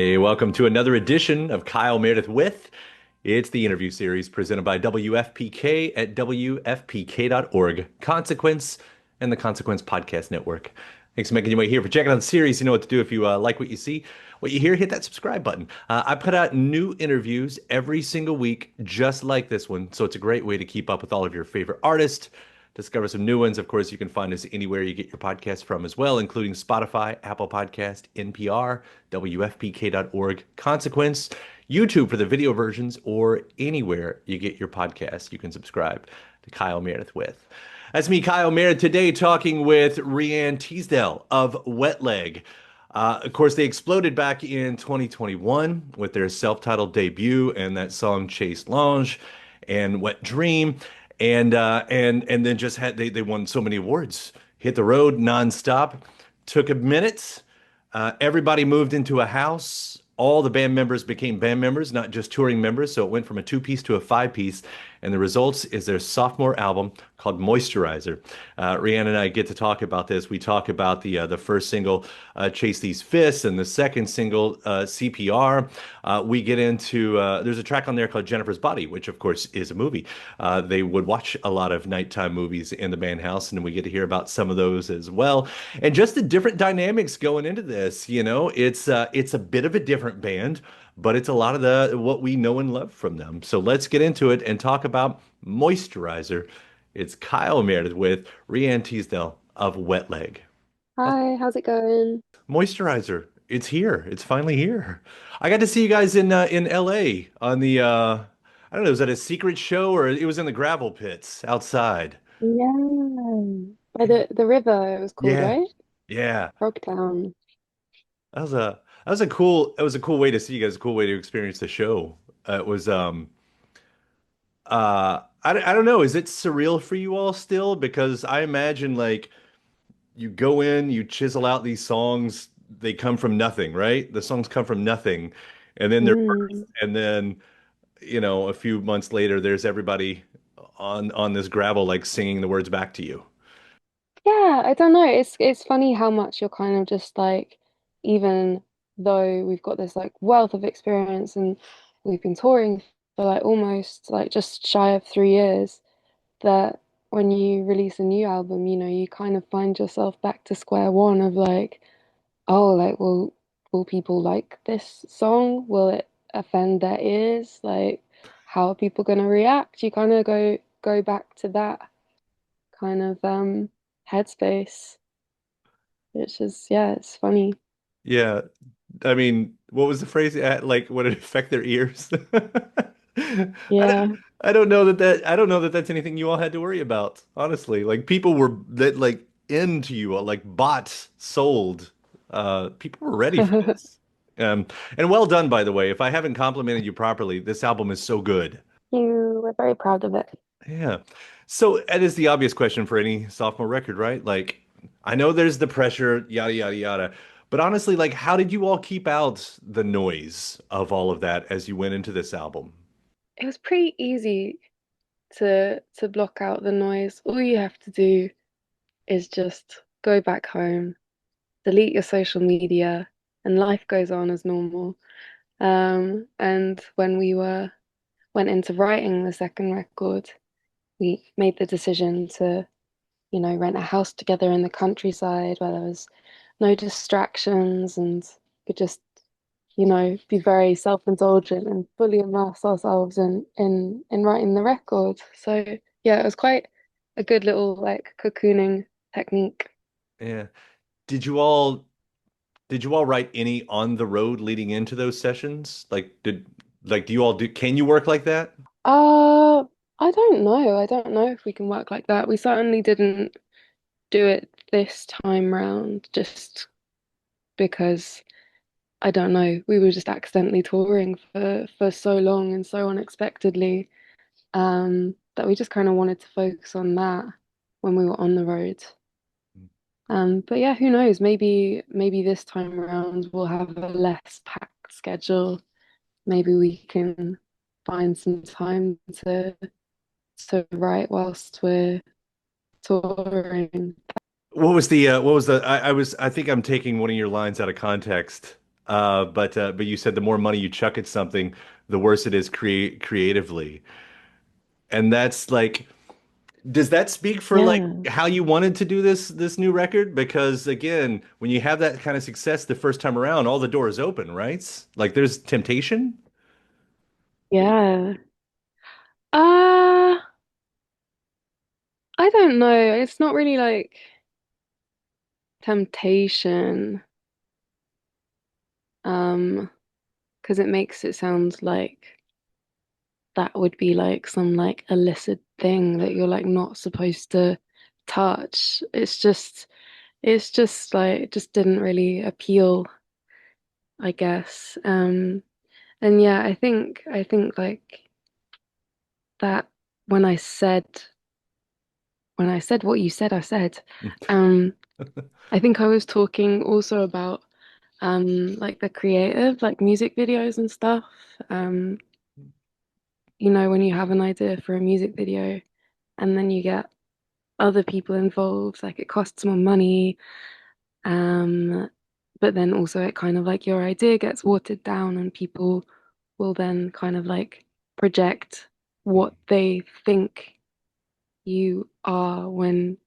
Hey, welcome to another edition of Kyle Meredith with. It's the interview series presented by WFPK at WFPK.org, Consequence, and the Consequence Podcast Network. Thanks for making your way here. For checking out the series, you know what to do if you like what you see, what you hear, hit that subscribe button. I put out new interviews every single week, just like this one. So it's a great way to keep up with all of your favorite artists, discover some new ones. Of course, you can find us anywhere you get your podcasts from as well, including Spotify, Apple Podcast, NPR, WFPK.org, Consequence, YouTube for the video versions, or anywhere you get your podcasts. You can subscribe to Kyle Meredith with. That's me, Kyle Meredith, today talking with Rhian Teasdale of Wet Leg. Of course, they exploded back in 2021 with their self-titled debut and that song Chase Lounge and Wet Dream and then just had they won so many awards. Hit the road nonstop. Took a minute. Everybody moved into a house. All the band members became band members, not just touring members. So it went from a two-piece to a five-piece. And the results is their sophomore album called Moisturizer. Rian and I get to talk about this. We talk about the first single, Chase These Fists, and the second single, CPR. We get into there's a track on there called Jennifer's Body, which of course is a movie. They would watch a lot of nighttime movies in the band house, and we get to hear about some of those as well. And just the different dynamics going into this. It's a bit of a different band, but it's a lot of the what we know and love from them. So let's get into it and talk about Moisturizer. It's Kyle Meredith with Rhian Teasdale of Wet Leg. Hi, how's it going? Moisturizer. It's here. It's finally here. I got to see you guys in LA on the I don't know, was that a secret show or it was in the gravel pits outside? Yeah, by Yeah. the river it was called, Yeah. right? Yeah. Frogtown. That was a cool way to see you guys, a cool way to experience the show. It was I don't know, is it surreal for you all still? Because I imagine like you go in, you chisel out these songs, they come from nothing, right? The songs come from nothing, and then they're birthed, Mm. and then a few months later, there's everybody on this gravel like singing the words back to you. Yeah, I don't know. It's funny how much you're kind of just like, even though we've got this like wealth of experience and we've been touring for like almost like just shy of 3 years, that when you release a new album, you kind of find yourself back to square one of like, oh, like, will people like this song? Will it offend their ears? Like, how are people gonna react? You kind of go back to that kind of headspace, which is yeah, it's funny. Yeah, I mean, what was the phrase? Like, would it affect their ears? Yeah. I don't know that that's anything you all had to worry about, honestly. Like people were that like into you, like bought, sold. People were ready for this. Um, and well done, by the way. If I haven't complimented you properly, this album is so good. You were very proud of it. Yeah. So that is the obvious question for any sophomore record, right? Like, I know there's the pressure, yada, yada, yada. But honestly, like, how did you all keep out the noise of all of that as you went into this album? It was pretty easy to block out the noise. All you have to do is just go back home, delete your social media, and life goes on as normal. And when we went into writing the second record, we made the decision to, rent a house together in the countryside where there was no distractions and could just, be very self-indulgent and fully immerse ourselves in writing the record. So yeah, it was quite a good little like cocooning technique. Yeah. Did you all did you all write any on the road leading into those sessions? Like do you all do can you work like that? Uh, I don't know. I don't know if we can work like that. We certainly didn't do it this time round just because I don't know, we were just accidentally touring for so long and so unexpectedly, that we just kind of wanted to focus on that when we were on the road. But yeah, who knows? Maybe this time around we'll have a less packed schedule. Maybe we can find some time to write whilst we're touring. What was the I think I'm taking one of your lines out of context. But you said the more money you chuck at something, the worse it is creatively. And that's like, does that speak for like Yeah. how you wanted to do this new record? Because again, when you have that kind of success the first time around, all the doors open, right? Like there's temptation. Yeah. Uh, I don't know. It's not really like temptation. Um, because it makes it sound like that would be like some like illicit thing that you're like not supposed to touch. It's just like it just didn't really appeal, I guess. And yeah, I think like that when I said when I said what you said, I said, um, I think I was talking also about like the creative, like music videos and stuff. Um, when you have an idea for a music video and then you get other people involved, like it costs more money. Um, but then also it kind of like your idea gets watered down and people will then kind of like project what they think you are when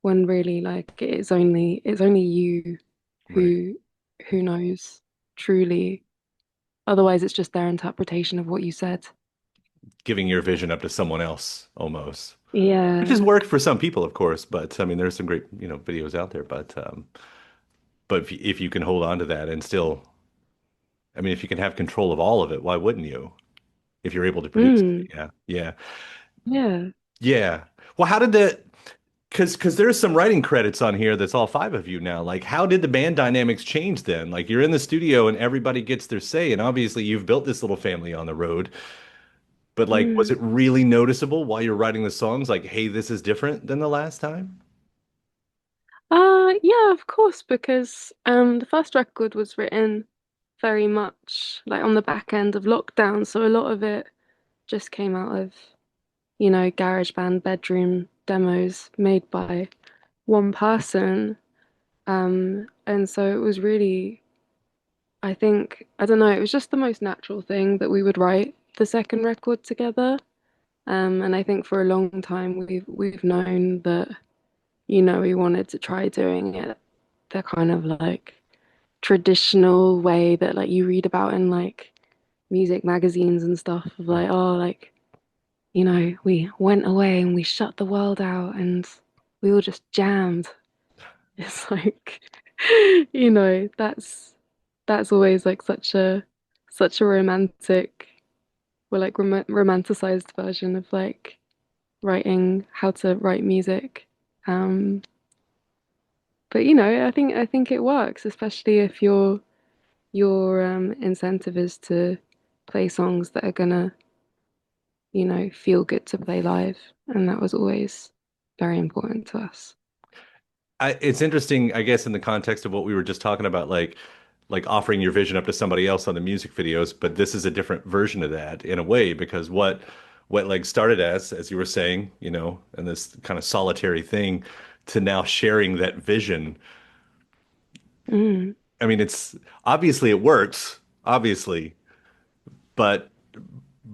really like it's only you Right. who who knows truly. Otherwise it's just their interpretation of what you said. Giving your vision up to someone else almost. Which has Yeah. worked for some people, of course, but I mean, there's some great, videos out there. But if you can hold on to that and still, I mean, if you can have control of all of it, why wouldn't you? If you're able to produce it, Mm. yeah, yeah, Yeah. yeah. Well, how did the? Because there's some writing credits on here that's all five of you now. Like, how did the band dynamics change then? Like, you're in the studio and everybody gets their say, and obviously you've built this little family on the road. But like, was Mm. it really noticeable while you're writing the songs? Like, hey, this is different than the last time? Yeah, of course, because the first record was written very much like on the back end of lockdown, so a lot of it just came out of, garage band bedroom demos made by one person. And so it was really, I think, I don't know, it was just the most natural thing that we would write the second record together. And I think for a long time we've known that, we wanted to try doing it the kind of like traditional way that like you read about in like music magazines and stuff of like, oh, like, we went away and we shut the world out and we all just jammed. It's like, that's always like such a romantic or like romanticized version of like writing how to write music. Um, but I think it works, especially if your incentive is to play songs that are gonna, feel good to play live. And that was always very important to us. It's interesting, I guess, in the context of what we were just talking about, like offering your vision up to somebody else on the music videos, but this is a different version of that in a way because what Wet Leg started as you were saying, and this kind of solitary thing to now sharing that vision. Mm. I mean, it's obviously it works, obviously, but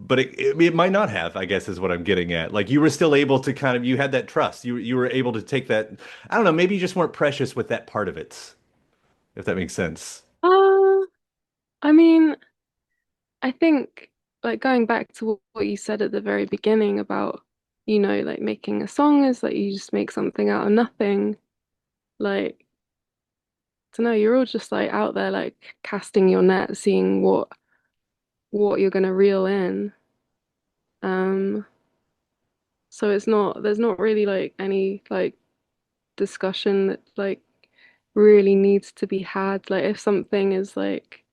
it might not have, I guess, is what I'm getting at. Like you were still able to kind of you had that trust. You were able to take that. I don't know, maybe you just weren't precious with that part of it, if that makes sense. Uh, I mean, I think like going back to what you said at the very beginning about, like making a song is like you just make something out of nothing. Like, to know, you're all just like out there like casting your net, seeing what you're gonna reel in. Um, so there's not really like any like discussion that like really needs to be had. Like if something's like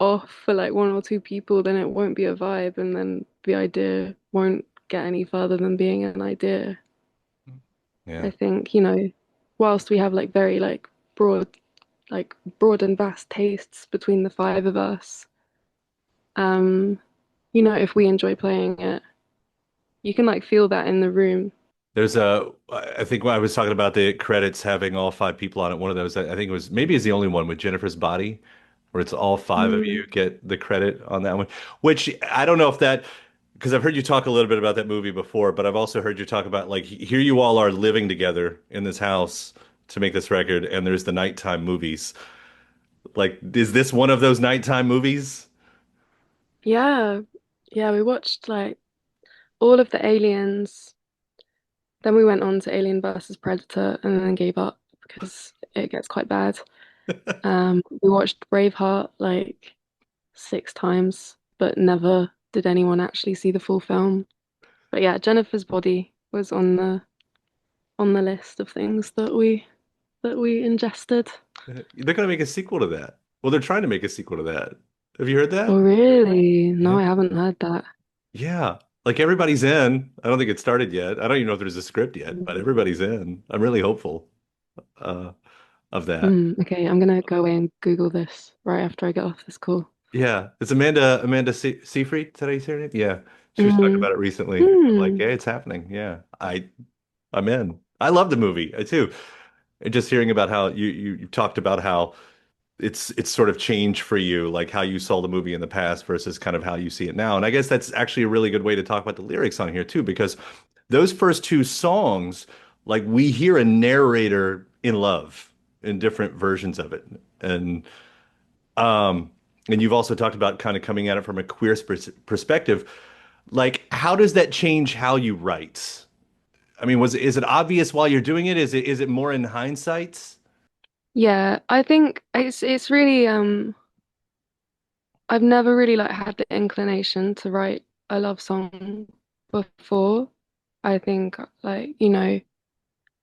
off for like one or two people, then it won't be a vibe, and then the idea won't get any further than being an idea. Yeah. I think, whilst we have like very broad and vast tastes between the five of us, um, if we enjoy playing it, you can like feel that in the room. There's a, I think when I was talking about the credits having all five people on it, one of those, I think it was maybe is the only one with Jennifer's Body, where it's all five of Mm. you get the credit on that one. Which I don't know if that, because I've heard you talk a little bit about that movie before, but I've also heard you talk about like here you all are living together in this house to make this record, and there's the nighttime movies. Like, is this one of those nighttime movies? Yeah. Yeah, we watched like all of the Aliens. Then we went on to Alien versus Predator and then gave up because it gets quite bad. We watched Braveheart like 6 times, but never did anyone actually see the full film. But yeah, Jennifer's Body was on the list of things that we ingested. They're gonna make a sequel to that. Well, they're trying to make a sequel to that. Have you heard that? Oh, really? Yeah. No, I haven't heard that. Yeah. Like everybody's in. I don't think it started yet. I don't even know if there's a script yet, but everybody's in. I'm really hopeful uh of that. Okay, I'm gonna go away and Google this right after I get off this call. Yeah. It's Amanda Seyfried. Did I say her name? Yeah. She was talking Mm. about it recently. I'm like, Hmm. yeah, it's happening. Yeah. I'm in. I love the movie too. And just hearing about how you talked about how it's sort of changed for you, like how you saw the movie in the past versus kind of how you see it now. And I guess that's actually a really good way to talk about the lyrics on here too, because those first two songs, like we hear a narrator in love in different versions of it. Um and you've also talked about kind of coming at it from a queer perspective. Like how does that change how you write? I mean, is it obvious while you're doing it? Is it more in hindsight? Yeah, I think it's really I've never really like had the inclination to write a love song before. I think like,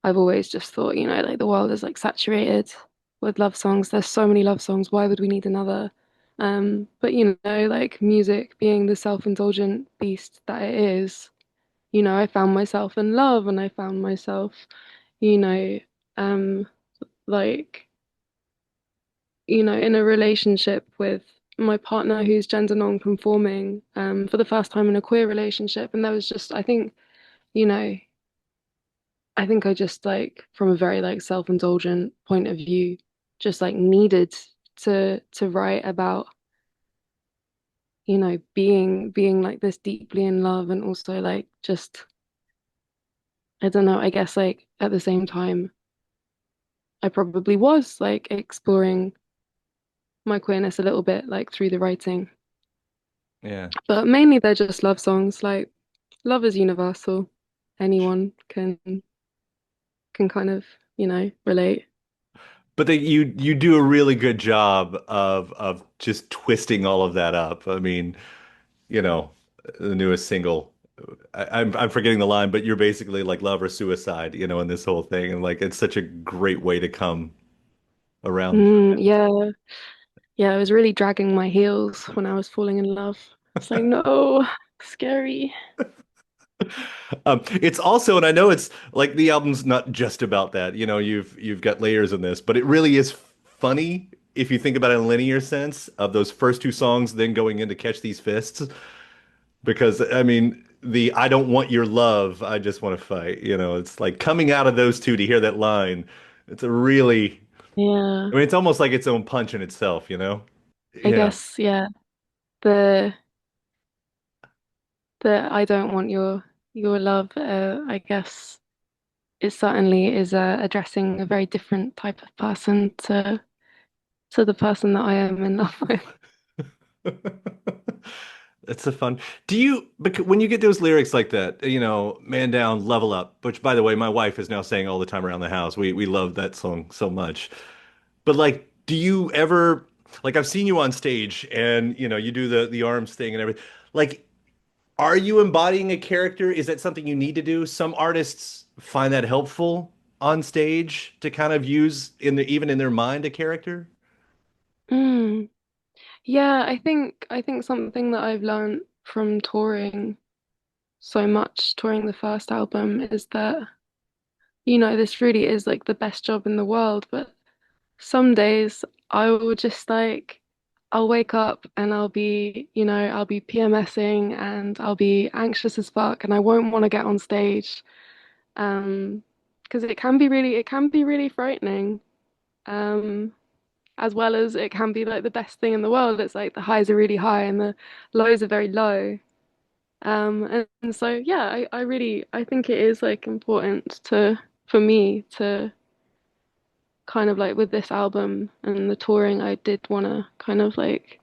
I've always just thought, like the world is like saturated with love songs. There's so many love songs. Why would we need another? But like music being the self-indulgent beast that it is, I found myself in love and I found myself, you know, um, like, in a relationship with my partner who's gender non-conforming, for the first time in a queer relationship. And there was just, you know, I think I just like from a very like self-indulgent point of view, just like needed to write about, being like this deeply in love and also like just I don't know, I guess like at the same time I probably was like exploring my queerness a little bit like through the writing. Yeah. But mainly they're just love songs. Like love is universal. Anyone can kind of, relate. But you do a really good job of just twisting all of that up. I mean, you know, the newest single, I'm forgetting the line, but you're basically like love or suicide, in this whole thing, and like it's such a great way to come around. Yeah. Yeah, I was really dragging my heels when I was falling in love. It's like, no, scary. It's also, and I know it's like the album's not just about that. You've got layers in this, but it really is funny if you think about it in a linear sense of those first two songs, then going into Catch These Fists. Because I mean, the I don't want your love, I just want to fight. It's like coming out of those two to hear that line. It's a really, Yeah, I mean, it's almost like its own punch in itself. I Yeah. guess, yeah. The the I don't want your love, I guess it certainly is addressing a very different type of person to the person that I am in love with. That's a fun. Because when you get those lyrics like that, man down, level up, which by the way, my wife is now saying all the time around the house. We love that song so much. But like, do you ever like I've seen you on stage and you do the arms thing and everything. Like, are you embodying a character? Is that something you need to do? Some artists find that helpful on stage to kind of use even in their mind a character. Mm. Yeah, I think something that I've learned from touring so much, touring the first album, is that, this really is like the best job in the world, but some days I will just like I'll wake up and I'll be PMSing and I'll be anxious as fuck and I won't want to get on stage. Because it can be really frightening. Um, as well as it can be like the best thing in the world. It's like the highs are really high and the lows are very low. And so yeah, I think it is like important to for me to kind of like with this album and the touring, I did want to kind of like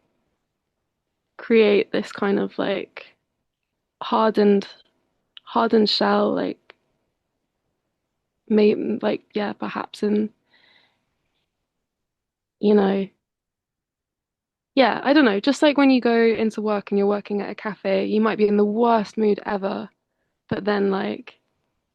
create this kind of like hardened hardened shell, like maybe like yeah, perhaps in you know yeah, I don't know, just like when you go into work and you're working at a cafe, you might be in the worst mood ever, but then like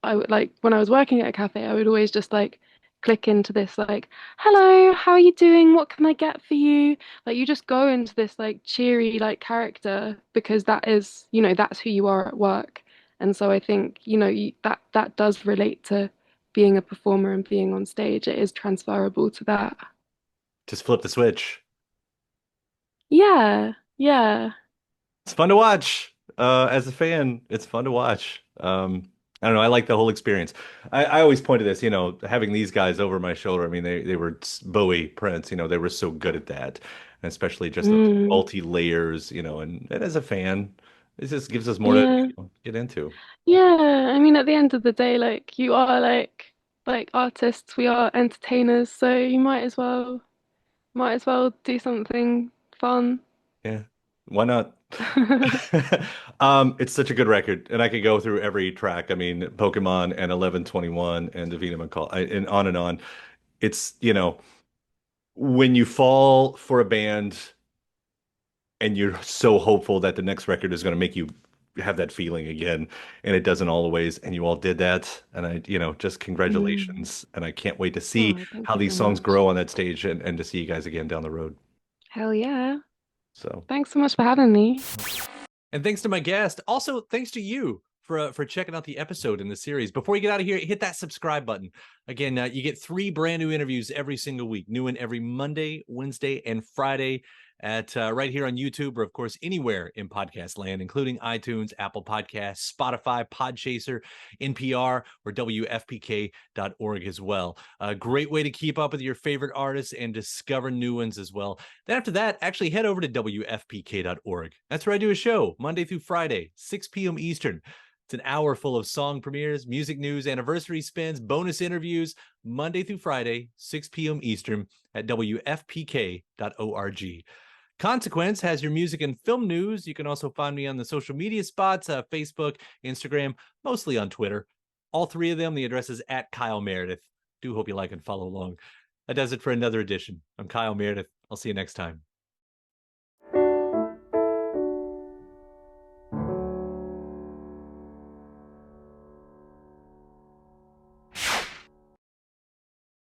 I would like when I was working at a cafe, I would always just like click into this like, hello, how are you doing? What can I get for you? Like you just go into this like cheery like character because that is, that's who you are at work. And so I think, that does relate to being a performer and being on stage. It is transferable to that. Just flip the switch. Yeah, yeah. It's fun to watch. As a fan, it's fun to watch. I don't know. I like the whole experience. I always point to this, having these guys over my shoulder. I mean, they were Bowie, Prince, they were so good at that, and especially just those Mm, multi layers, and as a fan, it just gives us more to yeah. get into. Yeah, I mean, at the end of the day, like you are like artists, we are entertainers, so you might as well do something fun. Yeah, why not? It's such a good record, and I could go through every track. I mean, Pokemon and 1121 and Davina McCall, and on and on. It's, when you fall for a band and you're so hopeful that the next record is going to make you have that feeling again, and it doesn't always, and you all did that, and just Mm. congratulations, and I can't wait to see Oh, thank how you these so songs much. grow on that stage and to see you guys again down the road. Hell yeah. So. Thanks so much for having me. And thanks to my guest. Also, thanks to you for checking out the episode in the series. Before you get out of here, hit that subscribe button. Again, you get 3 brand new interviews every single week. New one every Monday, Wednesday, and Friday at right here on YouTube, or of course anywhere in podcast land, including iTunes, Apple Podcasts, Spotify, Podchaser, NPR, or WFPK.org as well. A great way to keep up with your favorite artists and discover new ones as well. Then after that, actually head over to WFPK.org. That's where I do a show Monday through Friday, 6 p.m. Eastern. It's an hour full of song premieres, music news, anniversary spins, bonus interviews, Monday through Friday, 6 p.m. Eastern at WFPK.org. Consequence has your music and film news. You can also find me on the social media spots, Facebook, Instagram, mostly on Twitter. All 3 of them, the address is at Kyle Meredith. Do hope you like and follow along. That does it for another edition. I'm Kyle Meredith. I'll see you next time.